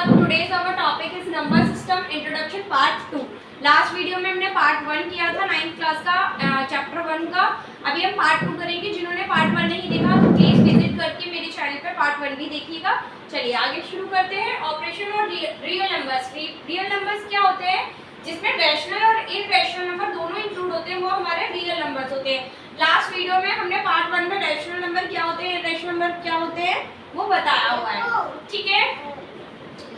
today's our topic is number system introduction part 2. Last video में हमने part 1 किया था 9th क्लास का चैप्टर 1 का। अभी हम पार्ट 2 करेंगे। जिन्होंने पार्ट 1 नहीं देखा तो प्लीज विजिट करके मेरे चैनल पे पार्ट 1 भी देखिएगा। चलिए आगे शुरू करते हैं। ऑपरेशन और रियल नंबर्स। रियल नंबर्स क्या होते हैं? जिसमें रैशनल और इररेशनल नंबर दोनों इंक्लूड होते हैं, वो हमारे रियल नंबर्स होते हैं। लास्ट वीडियो में हमने पार्ट 1 में रैशनल नंबर क्या होते हैं, इररेशनल नंबर क्या होते हैं वो बताया हुआ है। ठीक है,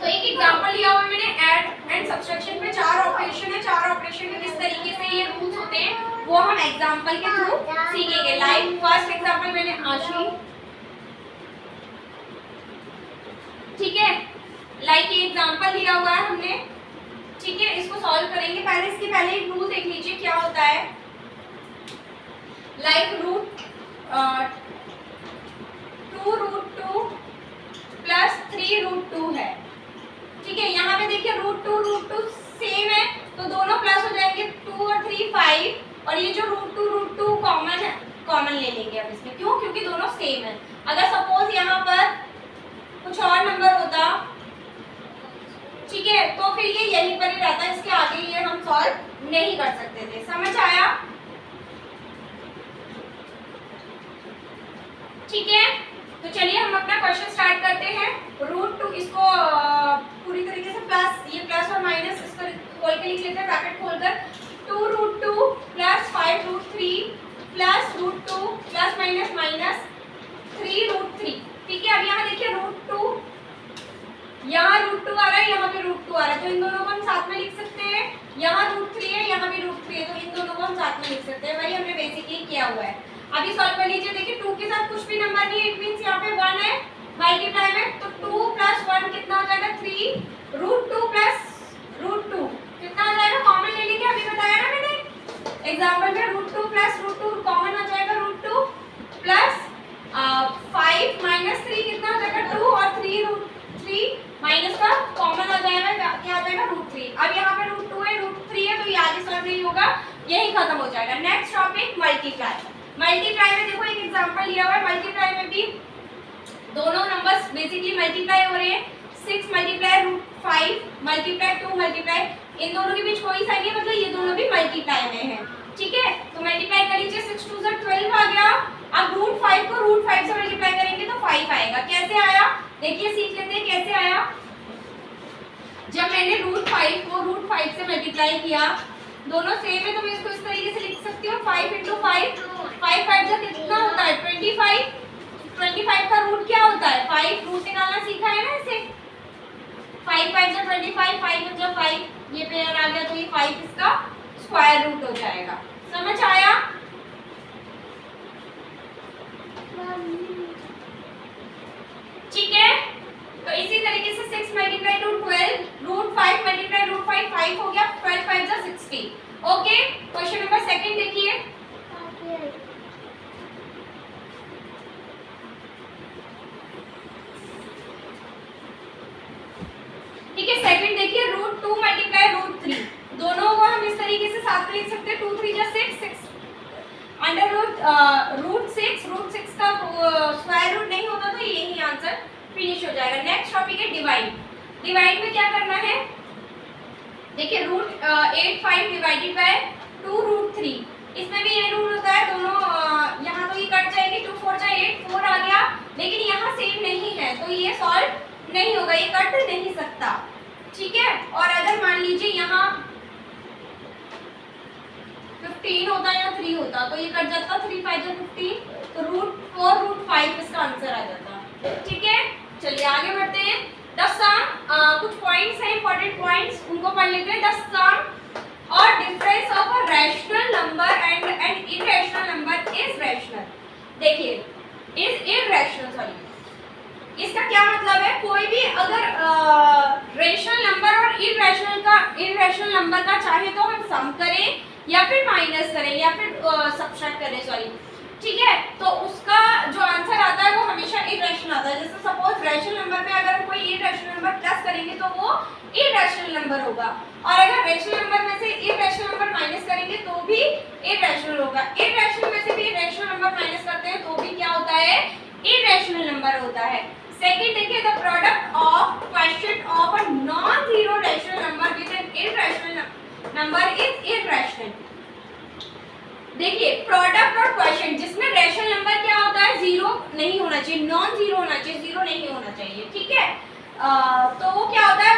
तो एक एग्जांपल लिया हुआ है मैंने। ऐड एंड सब्ट्रैक्शन में 4 ऑपरेशन है। 4 ऑपरेशन में किस तरीके से ये रूल्स होते हैं वो हम एग्जांपल के थ्रू सीखेंगे। लाइक फर्स्ट एग्जांपल मैंने आशी, ठीक है, लाइक ये एग्जांपल लिया हुआ है हमने। ठीक है, इसको सॉल्व करेंगे। पहले इसके पहले एक रूल देख लीजिए क्या होता है। लाइक रूट 2√2 प्लस 3√2 है। ठीक है, यहाँ पे देखिए √2 सेम है तो दोनों प्लस हो जाएंगे। 2 और 3 5 और ये जो √2 कॉमन है, कॉमन ले लेंगे अब इसमें। क्यों? क्योंकि दोनों सेम है। अगर सपोज यहाँ पर कुछ और नंबर होता, ठीक है, तो फिर ये यहीं पर ही रहता, इसके आगे ये हम सॉल्व नहीं कर सकते थे। समझ आया? ठीक है, तो चलिए हम अपना क्वेश्चन स्टार्ट करते हैं। √2 इसको पूरी तरीके से प्लस, ये प्लस और माइनस इसको खोल के लिख लेते हैं, ब्रैकेट खोलकर। 2√2 plus 5√3 plus √2 plus minus minus 3√3। ठीक है, अब यहाँ देखिए √2, यहाँ √2 आ रहा है, यहाँ पे √2 आ रहा है, तो इन दोनों को हम साथ में लिख सकते हैं। यहाँ √3 है, यहाँ भी √3 है, तो इन दोनों को हम साथ में लिख सकते हैं। वही हमने बेसिकली किया हुआ है। अभी सॉल्व कर लीजिए। देखिए 2 के साथ कुछ भी नंबर नहीं है, इट मींस यहाँ पे 1 है, मल्टीप्लाई में, तो 2 प्लस 1 कितना हो जाएगा? 3। √2 प्लस √2 कितना हो जाएगा? कॉमन ले लेंगे, अभी बताया ना मैंने एग्जांपल में। √2 प्लस √2 कॉमन हो जाएगा, √2 प्लस 5 माइनस 3 कितना हो जाएगा? 2 और 3 माइनस का कॉमन हो जाएगा, क्या आ जाएगा? √3। अब यहाँ पे √2 है, √3 है, तो ये आगे सॉल्व नहीं होगा, यही खत्म हो जाएगा। Next topic multiply. मल्टीप्लाई में देखो एक एग्जांपल लिया हुआ है। मल्टीप्लाई में भी दोनों नंबर्स बेसिकली मल्टीप्लाई हो रहे हैं। 6 मल्टीप्लाई √5 मल्टीप्लाई 2 मल्टीप्लाई, इन दोनों के बीच कोई साइन नहीं, मतलब ये दोनों भी मल्टीप्लाई में है। ठीक है, तो मल्टीप्लाई कर लीजिए। 6 2 12 आ गया। अब √5 को √5 से मल्टीप्लाई करेंगे तो 5 आएगा। कैसे आया देखिए, सीख लेते हैं कैसे आया। जब मैंने √5 को √5 से मल्टीप्लाई किया, दोनों सेम है, तो मैं इसको इस तरीके से लिख सकती हूँ। 5 × 5 5 5 जो कितना होता है? 25। 25 का रूट क्या होता है? 5। रूट निकालना सीखा है ना इसे। 5 5 जो 25, 5 मतलब 5, ये पेयर आ गया, तो ये 5 इसका स्क्वायर रूट हो जाएगा। समझ आया? ठीक है, तो इसी तरीके से 6 मल्टीप्लाई √12 √5 मल्टीप्लाई √5 5 हो गया। 12 5 जो 60। ओके, क्वेश्चन नंबर सेकंड देखिए। ठीक है, सेकंड देखिए। √2 मल्टीप्लाई √3, दोनों को हम इस तरीके से साथ में लिख सकते हैं। 2 3 जो 6 अंडर √6 का स्क्वायर रूट नहीं होता, तो यही आंसर फिनिश हो जाएगा। नेक्स्ट टॉपिक है डिवाइड। डिवाइड में क्या करना है? देखिए √8 डिवाइडेड बाय 2√3, इसमें भी ये रूल होता है। दोनों यहाँ तो ये कट जाएगी, 2 4 जा 8 4 आ गया, लेकिन यहाँ सेम नहीं है तो ये सॉल्व नहीं होगा, ये कट नहीं सकता। ठीक है, और अगर मान लीजिए यहाँ 15 होता या 3 होता तो ये कट जाता, 3 5 जो 15, तो √4 √5 इसका आंसर आ जाता। ठीक है, चलिए आगे बढ़ते हैं। द सम, कुछ पॉइंट्स हैं इंपॉर्टेंट पॉइंट्स, उनको पढ़ लेते हैं। द सम और difference of a rational number and an irrational number is rational. देखिए इज इररेशनल, सॉरी, इसका क्या मतलब है? कोई भी अगर रेशनल नंबर और इररेशनल नंबर का चाहे तो हम सम करें या फिर माइनस करें या फिर सब्ट्रैक्ट करें, सॉरी। ठीक है, तो उसका जो आंसर आता है वो हमेशा इररेशनल आता है। जैसे सपोज रैशनल नंबर में अगर हम कोई इररेशनल नंबर प्लस करेंगे तो वो इररेशनल नंबर होगा, और अगर रैशनल नंबर में से इररेशनल नंबर माइनस करेंगे तो भी इररेशनल होगा। इररेशनल में से भी इररेशनल नंबर माइनस करते हैं तो भी क्या होता है? इररेशनल नंबर होता है। सेकंड देखिए, the product of question of a non zero rational number with an irrational number is irrational. देखिए प्रोडक्ट और क्वेश्चन जिसमें रैशनल नंबर क्या होता है, जीरो नहीं होना चाहिए, नॉन जीरो होना चाहिए, जीरो नहीं होना चाहिए, ठीक है। तो वो क्या होता है,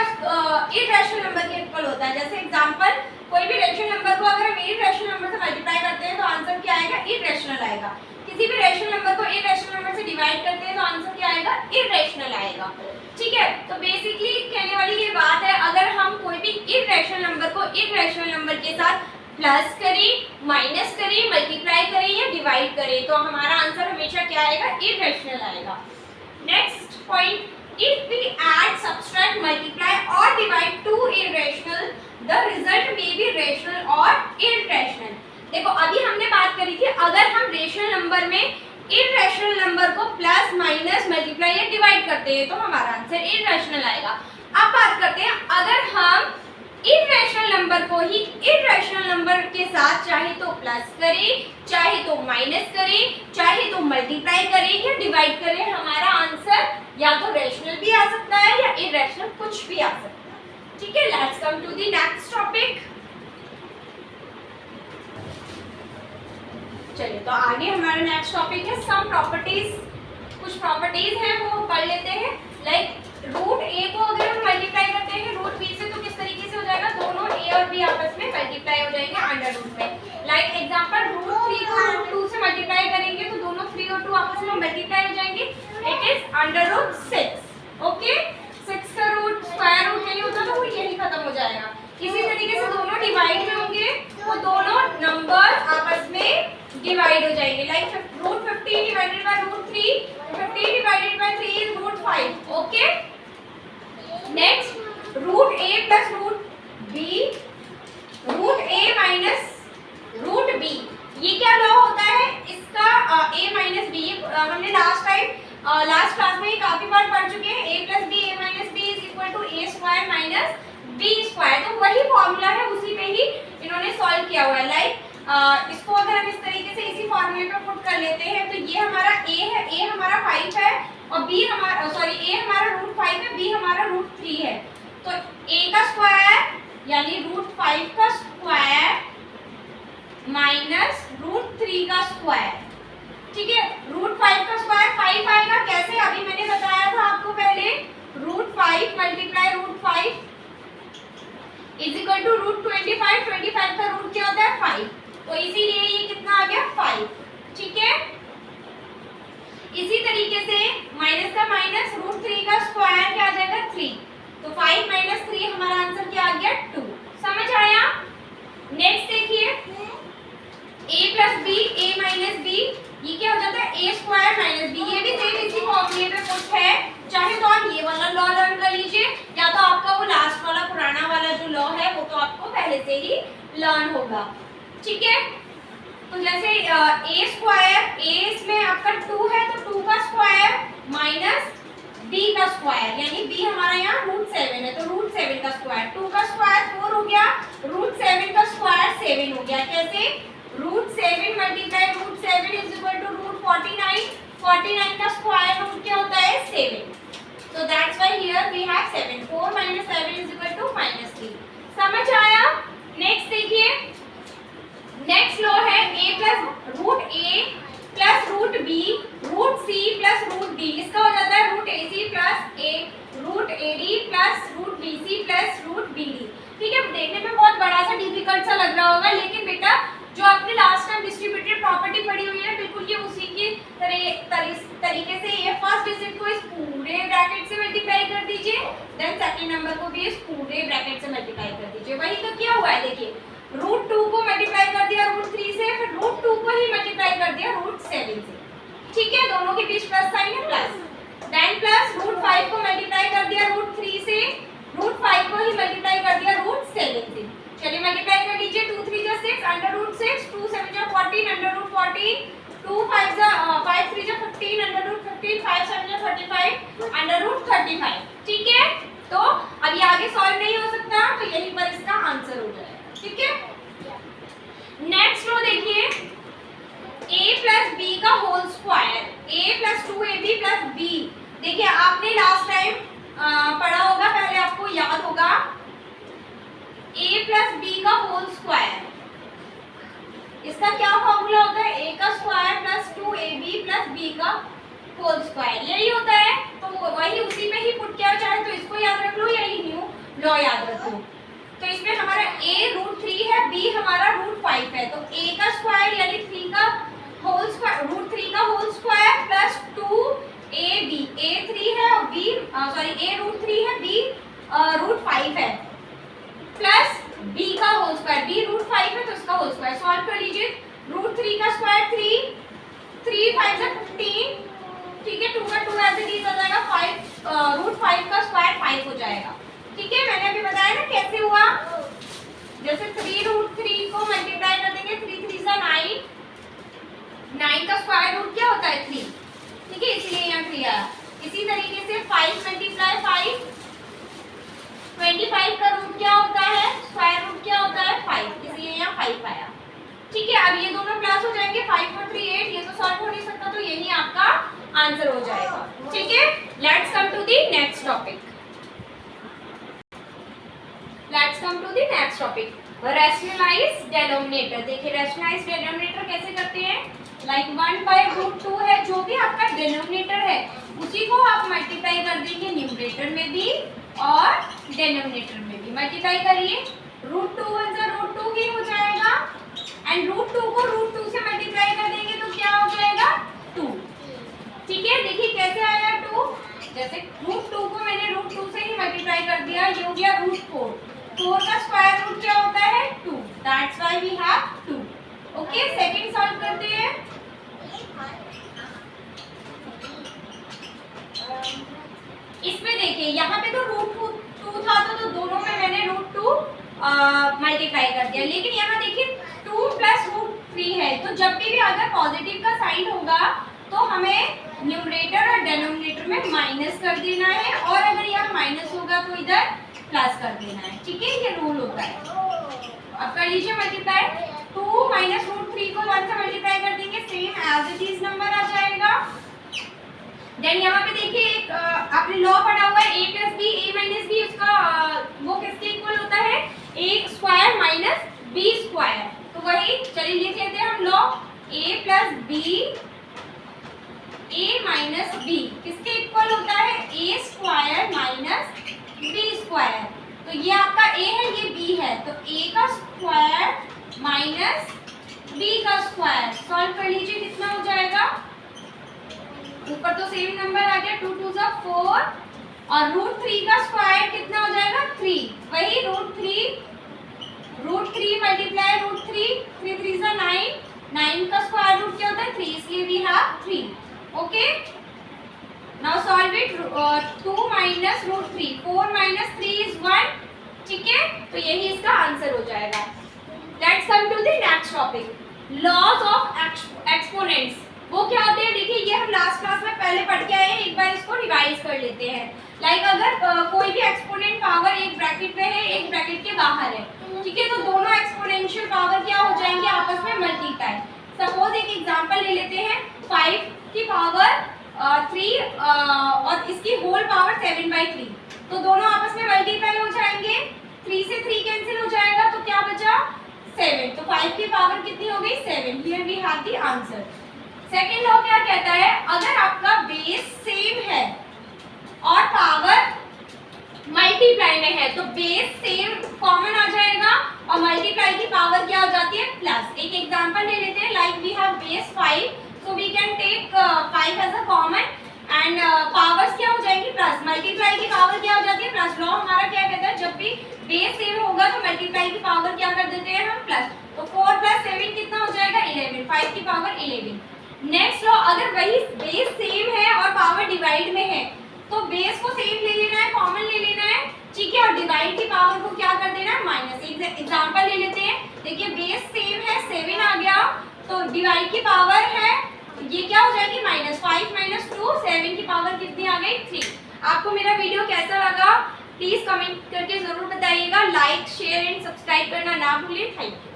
इररेशनल नंबर के इक्वल होता है। जैसे एग्जांपल, कोई भी रैशनल नंबर को अगर हम इररेशनल नंबर से मल्टीप्लाई करते हैं तो आंसर क्या आएगा, इररेशनल आएगा। किसी भी रैशनल नंबर को इररेशनल नंबर से डिवाइड करते हैं तो आंसर क्या आएगा, इररेशनल आएगा, ठीक है। तो बेसिकली कहने वाली ये बात है, अगर हम कोई भी इररेशनल नंबर को इररेशनल नंबर के साथ प्लस करें, माइनस करें, मल्टीप्लाई करें या डिवाइड करें तो हमारा आंसर हमेशा क्या आएगा, इररेशनल आएगा। Next point, if we add, subtract, multiply or divide two irrational, the result may be rational or irrational। देखो अभी हमने बात करी थी, अगर हम रेशनल नंबर में इररेशनल नंबर को प्लस, माइनस, मल्टीप्लाई या डिवाइड करते हैं तो हमारा आंसर इररेशनल आएगा। अब बात करते हैं, अगर हम इररेशनल नंबर को ही इररेशनल नंबर के साथ चाहे तो प्लस करें, चाहे तो माइनस करें, चाहे तो मल्टीप्लाई करें या डिवाइड करें, हमारा आंसर या तो रेशनल भी आ सकता है या इररेशनल, कुछ भी आ सकता है, ठीक है। Let's come to the next topic. चलिए तो आगे हमारा नेक्स्ट टॉपिक है सम प्रॉपर्टीज। कुछ प्रॉपर्टीज हैं वो पढ़ लेते हैं। लाइक रूट ए को अगर हम मल्टीप्लाई करते हैं रूट बी से तो किस तरीके से हो जाएगा, दोनों ए और बी आपस में मल्टीप्लाई हो जाएंगे अंडर रूट में। लाइक एग्जांपल, रूट 3 को रूट 2 से मल्टीप्लाई करेंगे तो दोनों 3 और 2 आपस में मल्टीप्लाई हो जाएंगे, it is under root 6। Okay, 6 का रूट स्क्वायर रूट नहीं होता तो वो यही खत्म हो जाएगा। इसी तरीके से दोनों डिवाइड में होंगे तो दोनों नंबर आपस में डिवाइड हो जाएंगे। Like root 15 divided by root 3, 15 divided by 3 is root 5। Okay, next root A plus root B, root A minus root B, ये क्या लॉ होता है इसका, a माइनस बी। हमने लास्ट क्लास में काफी बार पढ़ चुके हैं, a plus B, a minus B is equal to a square minus b square. तो वही फॉर्मूला है, उसी पे ही इन्होंने सॉल्व किया हुआ है। लाइक इसको अगर हम इस तरीके से इसी फॉर्मूले पे पुट कर लेते हैं तो ये हमारा a है, a हमारा 5 है और b हमारा a हमारा रूट 5 है, b हमारा रूट 3 है। तो a का स्क्वायर यानी रूट 5 का स्क्वायर माइनस रूट 3 का स्क्वायर, ठीक है। रूट 5 का स्क्वायर 5 आएगा, कैसे, अभी मैंने बताया था आपको पहले, root 5 multiply root 5 is equal to root 25। 25 का रूट क्या होता है, 5, तो इसीलिए ये कितना आ गया, 5, ठीक है। इसी तरीके से माइनस का माइनस रूट 3 का स्क्वायर क्या आ जाएगा, 3, तो 5 माइनस 3 हमारा आंसर क्या आ गया, 2। समझ आया। नेक्स्ट देखिए, a plus B, a minus B, ये क्या हो जाता है, a स्क्वायर माइनस बी। ये भी सेम इसी फॉर्मूले पे पुट है, चाहे तो आप ये वाला लॉ लर्न कर लीजिए या तो आपका वो लास्ट वाला पुराना वाला जो लॉ है वो तो आपको पहले से ही लर्न होगा, ठीक है। तो जैसे a स्क्वायर, a इसमें आपका 2 है तो 2 का स्क्वायर माइनस b का स्क्वायर, यानी b हमारा यहाँ रूट 7 है तो रूट 7 का स्क्वायर, 2 का स्क्वायर 4 हो गया, रूट 7 का स्क्वायर 7 हो गया। कैसे, root 7 multiply root 7 is equal to root 49। 49 का स्क्वायर रूट क्या होता है, 7। So that's why here we have 7. 4 minus 7 is equal to minus 3. समझ आया। नेक्स्ट देखिए, नेक्स्ट लॉ है a plus root a plus root b root c plus root d, इसका हो जाता है root ac plus a root ad plus root bc plus root bd। ठीक है, देखने में बहुत बड़ा सा डिफिकल्ट सा लग रहा होगा, लेकिन बेटा जो आपने लास्ट टाइम डिस्ट्रीब्यूटेड प्रॉपर्टी पढ़ी हुई है बिल्कुल ये उसी की तरीके से ये फर्स्ट डिजिट को इस पूरे ब्रैकेट से मल्टीप्लाई कर दीजिए, देन सेकंड नंबर को भी इस पूरे ब्रैकेट से मल्टीप्लाई कर दीजिए। वही तो किया हुआ है, देखिए रूट 2 को मल्टीप्लाई कर दिया रूट 3 से, फिर रूट 2 को ही मल्टीप्लाई कर दिया रूट 7 से। ठीक है, दोनों के बीच प्लस साइन है, प्लस, देन प्लस रूट 5 को मल्टीप्लाई कर दिया रूट 3 से, रूट 5 को ही मल्टीप्लाई कर दिया रूट 7 से। चलिए मल्टीप्लाई कर लीजिए, 2 3 जा 6 अंडर रूट 6, 2 7 जा 14 अंडर रूट 14, 2 5 जा 5 3 जा 15 अंडर रूट 15, 5 7 जा 35 अंडर रूट 35। ठीक है, तो अब ये आगे सॉल्व नहीं हो सकता तो यहीं पर इसका आंसर हो जाएगा। ठीक है, नेक्स्ट रो देखिए, a प्लस b का whole square, a plus 2ab plus b देखिए आपने लास्ट टाइम पढ़ा होगा, पहले आपको याद होगा a प्लस बी का होल स्क्वायर, इसका क्या फॉर्मूला होता है, a का square plus 2ab plus b का होल स्क्वायर, यही होता है। तो वही उसी में ही पुट किया जाए, तो इसको याद रख लो, यही न्यू लॉ याद रख लो। तो इसमें हमारा a √3 है, b हमारा √5 है, तो a का स्क्वायर यानी 3 का होल स्क्वायर, √3 का whole square plus 2ab, a 3 है और b a √3 है, b √5 है, प्लस b का होल स्क्वायर, b √5 है तो इसका होल स्क्वायर सॉल्व कर लीजिए। √3 का स्क्वायर 3, 3 5 से 15, ठीक है, 2 का 2 ऐसे इज आ जाएगा, 5 √5 का स्क्वायर 5 हो जाएगा। ठीक है, मैंने अभी बताया ना कैसे हुआ, जैसे 3 √3 को मल्टीप्लाई कर देंगे, 3 3 से 9, 9 का स्क्वायर रूट क्या होता है 3, ठीक है, इसलिए यहाँ 3 आया। इसी तरीके से 5 मल्टीप्लाई 5, 25 का रूट क्या होता है, स्क्वायर रूट क्या होता है 5, इसलिए यहाँ 5 आया। ठीक है, अब ये दोनों प्लस हो जाएंगे, 5 और 3 8, ये तो सॉल्व हो नहीं सकता, तो यही आपका आंसर हो जाएगा। ठीक है, let's come to the next topic, let's come to the next topic, rationalise denominator. देखिए रैशनलाइज डिनोमिनेटर कैसे करते हैं, लाइक 1/√2 है, जो भी आपका डिनोमिनेटर है उसी को आप मल्टीप्लाई कर देंगे न्यूमरेटर में भी और डिनोमिनेटर में भी। मल्टीप्लाई करिए, √2 √2 ही हो जाएगा, एंड √2 को √2 से मल्टीप्लाई कर देंगे तो क्या हो जाएगा 2। ठीक है, देखिए कैसे आया 2, जैसे √2 को मैंने √2 से ही मल्टीप्लाई कर दिया, ये हो गया √4, 4 का स्क्वायर रूट क्या होता है 2, that's why we have 2। Okay, second solve करते हैं। इसमें देखिए यहाँ पे तो √2 था, तो दोनों में मैंने √2 मल्टीप्लाई कर दिया, लेकिन यहाँ देखिए 2 प्लस √3 है, तो जब भी अगर पॉजिटिव का साइन होगा तो हमें न्यूमरेटर और डिनोमिनेटर में माइनस कर देना है, और अगर यहाँ माइनस होगा तो इधर प्लस कर देना है। ठीक है, ये रूल होता है। अब कर लीजिए मल्टीप्लाई, 2 माइनस √3 को 1 से मल्टीप्लाई कर देंगे, same as it is number आ जाएगा। देन यहाँ पे देखिए एक आपने लॉ पढ़ा हुआ है, a plus B, a minus B, उसका वो किसके इक्वल होता है, a square minus b square, तो वही चलिए लिख लेते हैं हम law, a plus B, a minus b किसके इक्वल होता है, a square minus b square, तो ये आपका a है, ये b है, तो a का स्क्वायर माइनस b का स्क्वायर, सॉल्व कर लीजिए कितना हो जाएगा, ऊपर तो सेम नंबर आ गया, 2 2 जा 4, और √3 का स्क्वायर कितना हो जाएगा 3, वही √3 मल्टीप्लाई √3, 3 3 जा 9, 9 का स्क्वायर रूट क्या होता है 3, इसलिए we have 3। Okay, now solve it, 2 minus √3, 4 minus 3 is 1। ठीक है, तो यही इसका आंसर हो जाएगा। Let's come to the next topic, laws of exponents. वो क्या होते हैं, देखिए ये हम लास्ट क्लास में पहले पढ़ के आए हैं, एक बार इसको रिवाइज कर लेते हैं। लाइक अगर कोई भी एक्सपोनेंट पावर एक ब्रैकेट में है, एक ब्रैकेट के बाहर है, ठीक है, तो दोनों एक्सपोनेंशियल पावर क्या हो जाएंगे, आपस में मल्टीप्लाई। सपोज एक एग्जांपल ले लेते हैं, 5 की पावर 3 और इसकी होल पावर 7/3, तो दोनों आपस में मल्टीप्लाई हो जाएंगे, 3 से 3 कैंसिल हो जाएगा, तो क्या बचा 7, तो 5 की पावर कितनी हो गई 7। Here we have the answer. Second law क्या कहता है, अगर आपका बेस सेम है और पावर मल्टीप्लाई में है, तो बेस सेम कॉमन आ जाएगा और मल्टीप्लाई की पावर क्या हो जाती है प्लस। एक एग्जांपल ले लेते हैं, like we have base 5, so we can take 5 as a common, and powers क्या हो जाएगी प्लस, मल्टीप्लाई की पावर क्या हो जाती है प्लस। लॉ हमारा क्या कहता है, जब भी बेस सेम होगा तो मल्टीप्लाई की पावर क्या कर देते हैं हम प्लस, तो 4 + 7 कितना हो जाएगा 11, 5 की पावर 11। नेक्स्ट लॉ, अगर वही बेस सेम है और पावर डिवाइड में है, तो बेस को सेम ले लेना है, कॉमन ले लेना है, ठीक है, और डिवाइड की पावर को क्या कर देना है माइनस। एग्जांपल ले लेते हैं, देखिए बेस सेम है 7 आ गया, तो डिवाइड की पावर है ये क्या हो जाएगी माइनस, 5 - 2, 7 की पावर कितनी आ गई 3। आपको मेरा वीडियो कैसा लगा प्लीज कमेंट करके जरूर बताइएगा, लाइक शेयर एंड सब्सक्राइब करना ना भूलें। Thank you.